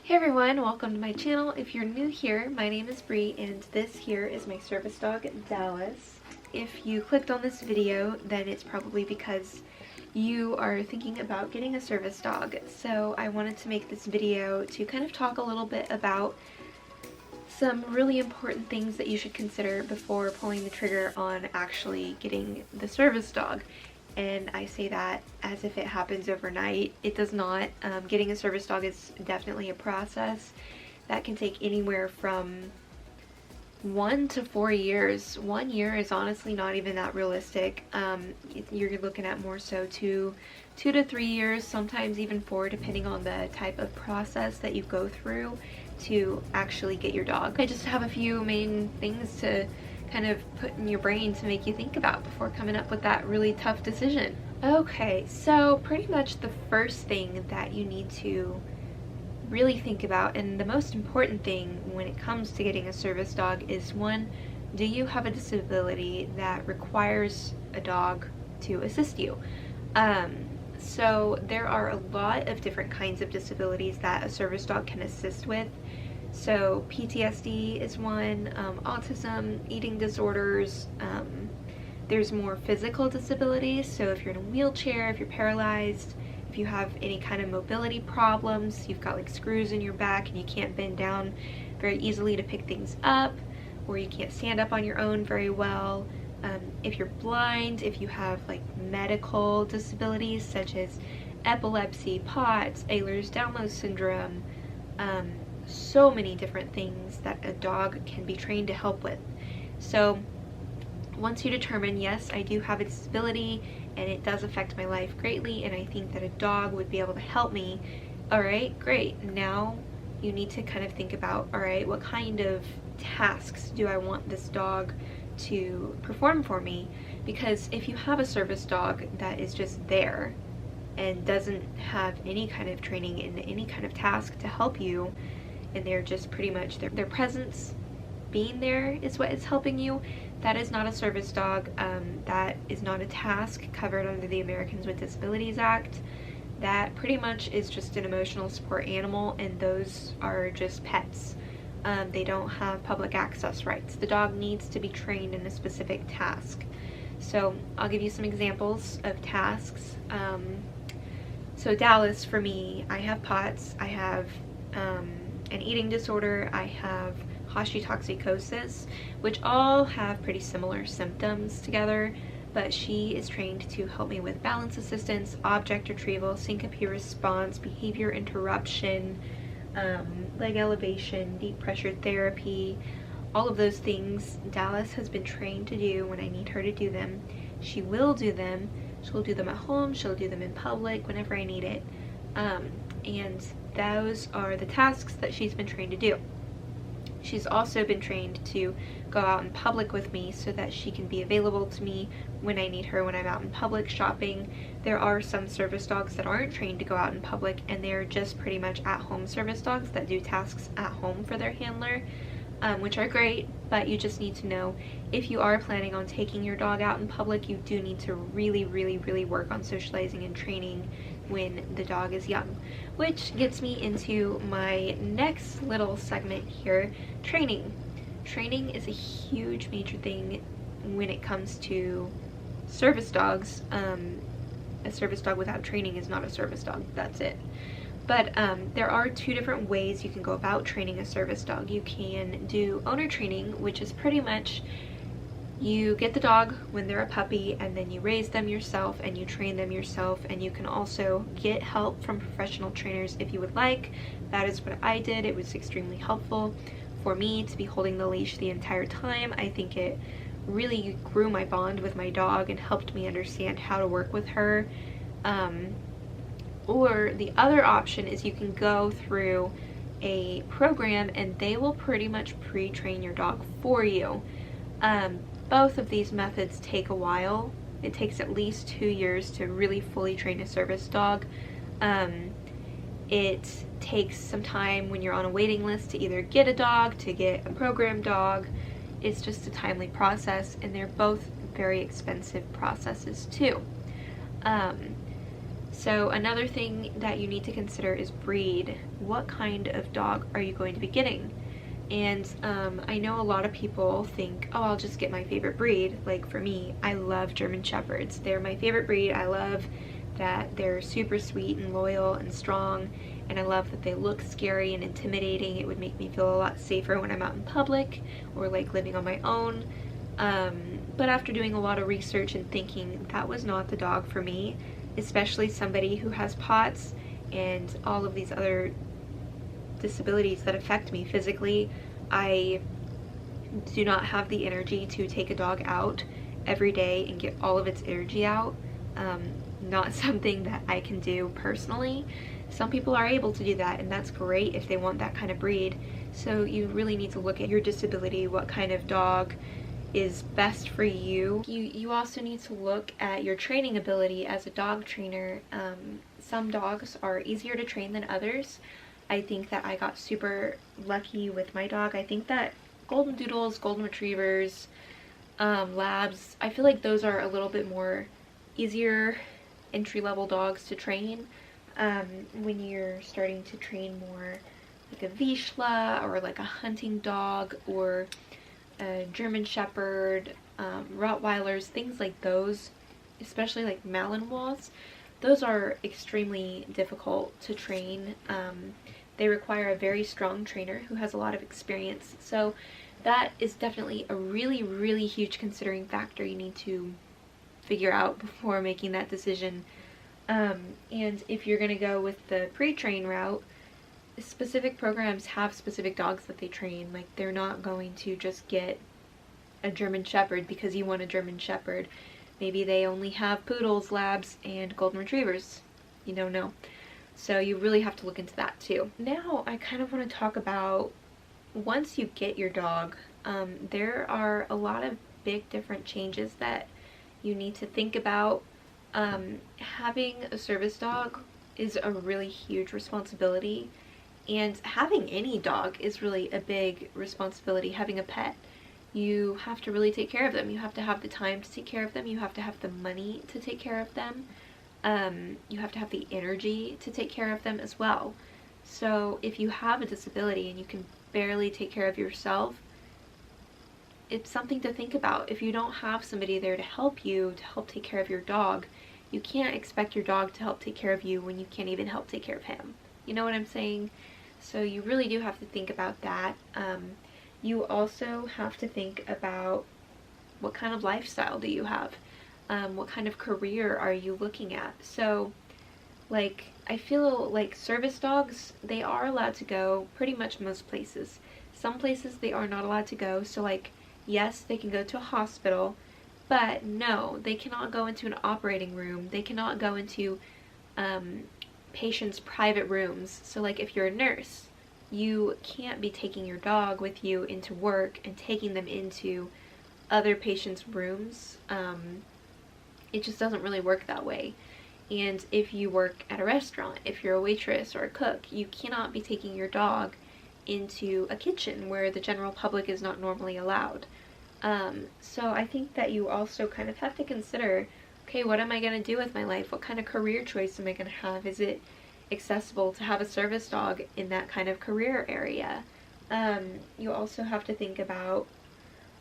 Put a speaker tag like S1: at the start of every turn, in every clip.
S1: Hey everyone, welcome to my channel. If you're new here, my name is Bree and this here is my service dog, Dallas. If you clicked on this video, then it's probably because you are thinking about getting a service dog. So I wanted to make this video to kind of talk a little bit about some really important things that you should consider before pulling the trigger on actually getting the service dog. And I say that as if it happens overnight. It does not. Getting a service dog is definitely a process that can take anywhere from 1 to 4 years. 1 year is honestly not even that realistic. You're looking at more so two to 3 years, sometimes even 4, depending on the type of process that you go through to actually get your dog. I just have a few main things to kind of put in your brain to make you think about before coming up with that really tough decision. Okay, so pretty much the first thing that you need to really think about, and the most important thing when it comes to getting a service dog, is one, do you have a disability that requires a dog to assist you? So there are a lot of different kinds of disabilities that a service dog can assist with. So PTSD is one, autism, eating disorders. There's more physical disabilities, so if you're in a wheelchair, if you're paralyzed, if you have any kind of mobility problems, you've got like screws in your back and you can't bend down very easily to pick things up, or you can't stand up on your own very well. If you're blind, if you have like medical disabilities such as epilepsy, POTS, Ehlers-Danlos syndrome, so many different things that a dog can be trained to help with. So once you determine, yes, I do have a disability and it does affect my life greatly and I think that a dog would be able to help me, all right, great. Now you need to kind of think about, all right, what kind of tasks do I want this dog to perform for me? Because if you have a service dog that is just there and doesn't have any kind of training in any kind of task to help you, and they're just pretty much their presence being there is what is helping you, that is not a service dog. That is not a task covered under the Americans with Disabilities Act. That pretty much is just an emotional support animal, and those are just pets. They don't have public access rights. The dog needs to be trained in a specific task. So I'll give you some examples of tasks. So Dallas, for me, I have POTS, I have an eating disorder, I have hashimotosis, which all have pretty similar symptoms together, but she is trained to help me with balance assistance, object retrieval, syncope response, behavior interruption, leg elevation, deep pressure therapy, all of those things Dallas has been trained to do when I need her to do them. She will do them. She'll do them at home, she'll do them in public whenever I need it. And those are the tasks that she's been trained to do. She's also been trained to go out in public with me so that she can be available to me when I need her when I'm out in public shopping. There are some service dogs that aren't trained to go out in public, and they're just pretty much at-home service dogs that do tasks at home for their handler, which are great, but you just need to know, if you are planning on taking your dog out in public, you do need to really work on socializing and training when the dog is young. Which gets me into my next little segment here, training. Training is a huge major thing when it comes to service dogs. A service dog without training is not a service dog, that's it. But there are two different ways you can go about training a service dog. You can do owner training, which is pretty much you get the dog when they're a puppy and then you raise them yourself and you train them yourself, and you can also get help from professional trainers if you would like. That is what I did. It was extremely helpful for me to be holding the leash the entire time. I think it really grew my bond with my dog and helped me understand how to work with her. Or the other option is you can go through a program and they will pretty much pre-train your dog for you. Both of these methods take a while. It takes at least 2 years to really fully train a service dog. It takes some time when you're on a waiting list to either get a dog, to get a program dog. It's just a timely process, and they're both very expensive processes too. So another thing that you need to consider is breed. What kind of dog are you going to be getting? And I know a lot of people think, oh, I'll just get my favorite breed. Like for me, I love German Shepherds. They're my favorite breed. I love that they're super sweet and loyal and strong, and I love that they look scary and intimidating. It would make me feel a lot safer when I'm out in public or like living on my own. But after doing a lot of research and thinking, that was not the dog for me, especially somebody who has POTS and all of these other disabilities that affect me physically. I do not have the energy to take a dog out every day and get all of its energy out. Not something that I can do personally. Some people are able to do that, and that's great if they want that kind of breed. So you really need to look at your disability, what kind of dog is best for you. You also need to look at your training ability as a dog trainer. Some dogs are easier to train than others. I think that I got super lucky with my dog. I think that golden doodles, golden retrievers, labs, I feel like those are a little bit more easier entry-level dogs to train. When you're starting to train more like a Vizsla or like a hunting dog or a German Shepherd, Rottweilers, things like those, especially like Malinois, those are extremely difficult to train. They require a very strong trainer who has a lot of experience. So that is definitely a really, really huge considering factor you need to figure out before making that decision. And if you're going to go with the pre-train route, specific programs have specific dogs that they train. Like, they're not going to just get a German Shepherd because you want a German Shepherd. Maybe they only have poodles, labs, and golden retrievers. You don't know. So you really have to look into that too. Now I kind of want to talk about once you get your dog, there are a lot of big different changes that you need to think about. Having a service dog is a really huge responsibility, and having any dog is really a big responsibility. Having a pet, you have to really take care of them. You have to have the time to take care of them. You have to have the money to take care of them. You have to have the energy to take care of them as well. So if you have a disability and you can barely take care of yourself, it's something to think about. If you don't have somebody there to help take care of your dog, you can't expect your dog to help take care of you when you can't even help take care of him. You know what I'm saying? So you really do have to think about that. You also have to think about what kind of lifestyle do you have? What kind of career are you looking at? So, like, I feel like service dogs, they are allowed to go pretty much most places. Some places they are not allowed to go, so like, yes, they can go to a hospital, but no, they cannot go into an operating room. They cannot go into patients' private rooms. So like, if you're a nurse, you can't be taking your dog with you into work and taking them into other patients' rooms. It just doesn't really work that way. And if you work at a restaurant, if you're a waitress or a cook, you cannot be taking your dog into a kitchen where the general public is not normally allowed. So I think that you also kind of have to consider, okay, what am I going to do with my life? What kind of career choice am I going to have? Is it accessible to have a service dog in that kind of career area? You also have to think about,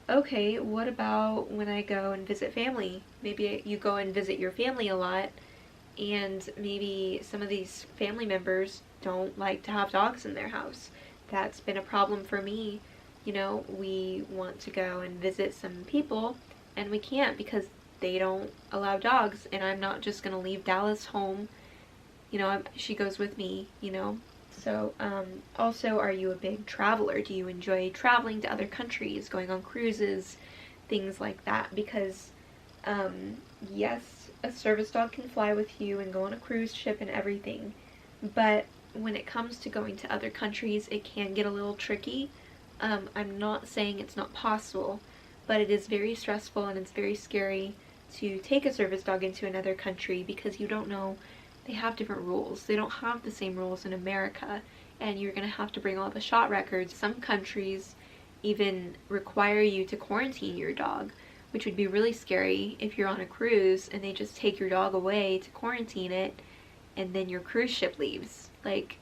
S1: okay, what about when I go and visit family? Maybe you go and visit your family a lot, and maybe some of these family members don't like to have dogs in their house. That's been a problem for me. You know, we want to go and visit some people, and we can't because they don't allow dogs, and I'm not just going to leave Dallas home. You know, she goes with me, you know. So, also, are you a big traveler? Do you enjoy traveling to other countries, going on cruises, things like that? Because, yes, a service dog can fly with you and go on a cruise ship and everything, but when it comes to going to other countries, it can get a little tricky. I'm not saying it's not possible, but it is very stressful and it's very scary to take a service dog into another country because you don't know. They have different rules. They don't have the same rules in America, and you're going to have to bring all the shot records. Some countries even require you to quarantine your dog, which would be really scary if you're on a cruise and they just take your dog away to quarantine it, and then your cruise ship leaves. Like,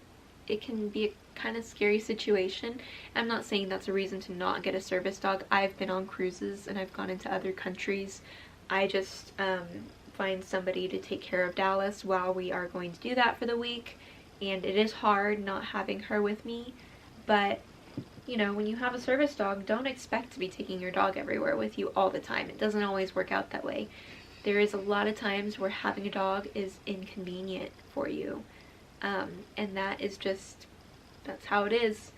S1: it can be a kind of scary situation. I'm not saying that's a reason to not get a service dog. I've been on cruises and I've gone into other countries. I just find somebody to take care of Dallas while we are going to do that for the week, and it is hard not having her with me. But you know, when you have a service dog, don't expect to be taking your dog everywhere with you all the time. It doesn't always work out that way. There is a lot of times where having a dog is inconvenient for you, and that is just, that's how it is.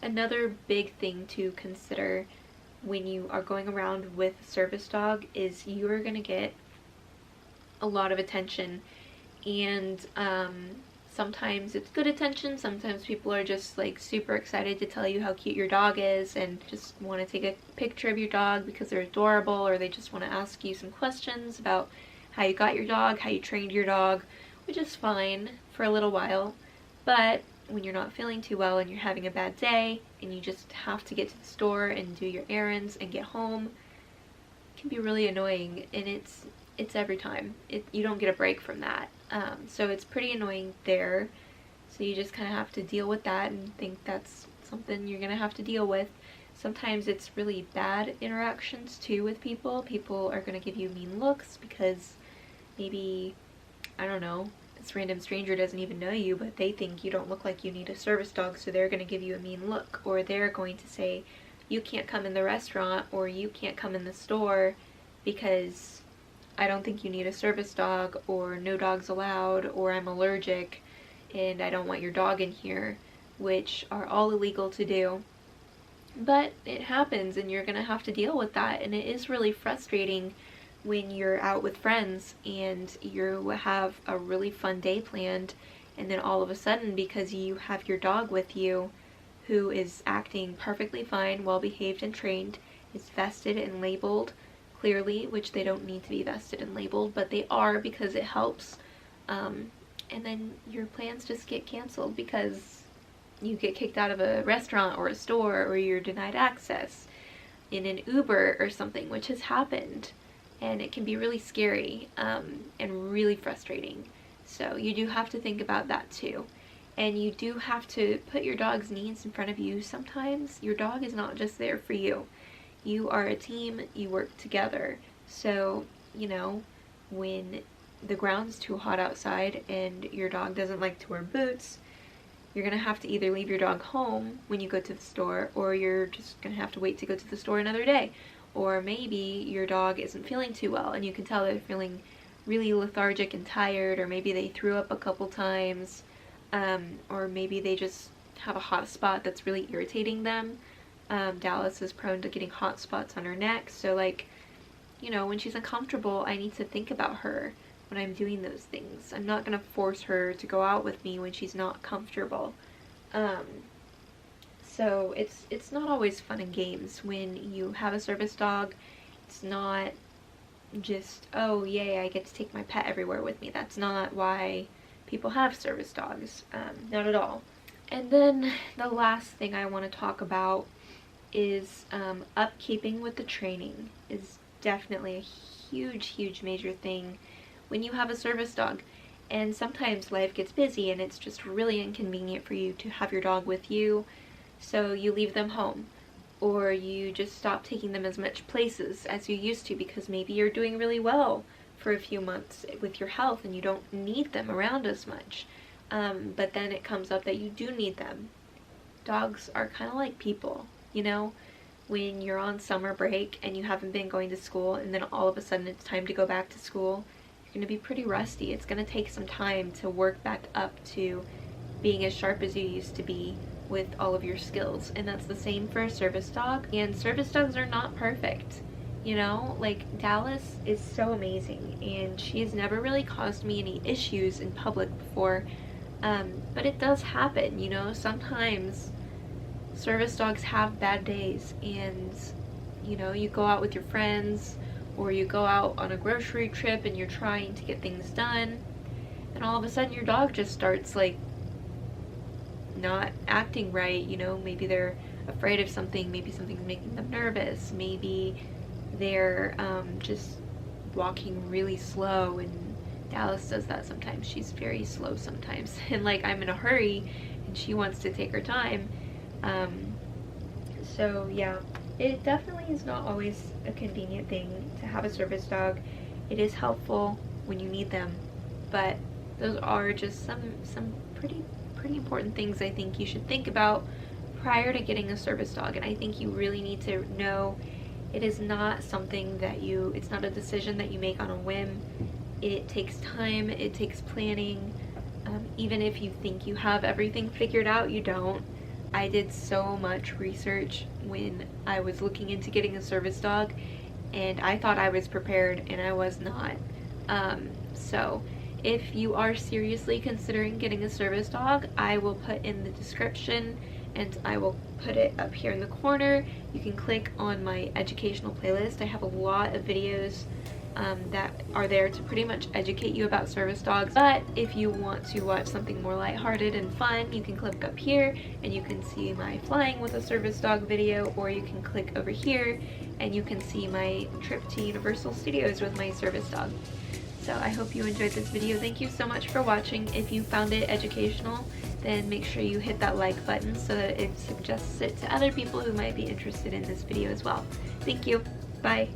S1: Another big thing to consider when you are going around with a service dog is you're gonna get a lot of attention, and sometimes it's good attention, sometimes people are just like super excited to tell you how cute your dog is and just want to take a picture of your dog because they're adorable, or they just want to ask you some questions about how you got your dog, how you trained your dog, which is fine for a little while. But when you're not feeling too well and you're having a bad day and you just have to get to the store and do your errands and get home, it can be really annoying, and it's every time. You don't get a break from that. So it's pretty annoying there. So you just kind of have to deal with that and think that's something you're gonna have to deal with. Sometimes it's really bad interactions too with people. People are gonna give you mean looks because maybe, I don't know, this random stranger doesn't even know you, but they think you don't look like you need a service dog, so they're gonna give you a mean look. Or they're going to say, you can't come in the restaurant, or you can't come in the store because I don't think you need a service dog, or no dogs allowed, or I'm allergic and I don't want your dog in here, which are all illegal to do. But it happens and you're gonna have to deal with that, and it is really frustrating when you're out with friends and you have a really fun day planned, and then all of a sudden, because you have your dog with you who is acting perfectly fine, well behaved and trained, is vested and labeled clearly, which they don't need to be vested and labeled, but they are because it helps, and then your plans just get canceled because you get kicked out of a restaurant or a store, or you're denied access in an Uber or something, which has happened, and it can be really scary and really frustrating. So you do have to think about that too, and you do have to put your dog's needs in front of you. Sometimes your dog is not just there for you. You are a team, you work together. So, you know, when the ground's too hot outside and your dog doesn't like to wear boots, you're gonna have to either leave your dog home when you go to the store, or you're just gonna have to wait to go to the store another day. Or maybe your dog isn't feeling too well and you can tell they're feeling really lethargic and tired, or maybe they threw up a couple times, or maybe they just have a hot spot that's really irritating them. Dallas is prone to getting hot spots on her neck, so like, you know, when she's uncomfortable, I need to think about her when I'm doing those things. I'm not gonna force her to go out with me when she's not comfortable. So it's not always fun and games when you have a service dog. It's not just, oh yay, I get to take my pet everywhere with me. That's not why people have service dogs, not at all. And then the last thing I want to talk about is upkeeping with the training is definitely a huge major thing when you have a service dog. And sometimes life gets busy and it's just really inconvenient for you to have your dog with you, so you leave them home, or you just stop taking them as much places as you used to because maybe you're doing really well for a few months with your health and you don't need them around as much, but then it comes up that you do need them. Dogs are kind of like people, you know, when you're on summer break and you haven't been going to school and then all of a sudden it's time to go back to school, you're going to be pretty rusty. It's going to take some time to work back up to being as sharp as you used to be with all of your skills, and that's the same for a service dog. And service dogs are not perfect, you know, like Dallas is so amazing and she's never really caused me any issues in public before, but it does happen, you know, sometimes service dogs have bad days, and you know, you go out with your friends or you go out on a grocery trip and you're trying to get things done, and all of a sudden your dog just starts like not acting right, you know, maybe they're afraid of something, maybe something's making them nervous, maybe they're just walking really slow and Dallas does that sometimes. She's very slow sometimes. And like I'm in a hurry and she wants to take her time. So yeah, it definitely is not always a convenient thing to have a service dog. It is helpful when you need them, but those are just some pretty important things I think you should think about prior to getting a service dog. And I think you really need to know it is not something that it's not a decision that you make on a whim. It takes time, it takes planning. Even if you think you have everything figured out, you don't. I did so much research when I was looking into getting a service dog, and I thought I was prepared, and I was not. So if you are seriously considering getting a service dog, I will put in the description and I will put it up here in the corner. You can click on my educational playlist. I have a lot of videos that are there to pretty much educate you about service dogs. But if you want to watch something more lighthearted and fun, you can click up here and you can see my flying with a service dog video, or you can click over here and you can see my trip to Universal Studios with my service dog. So I hope you enjoyed this video. Thank you so much for watching. If you found it educational, then make sure you hit that like button so that it suggests it to other people who might be interested in this video as well. Thank you. Bye.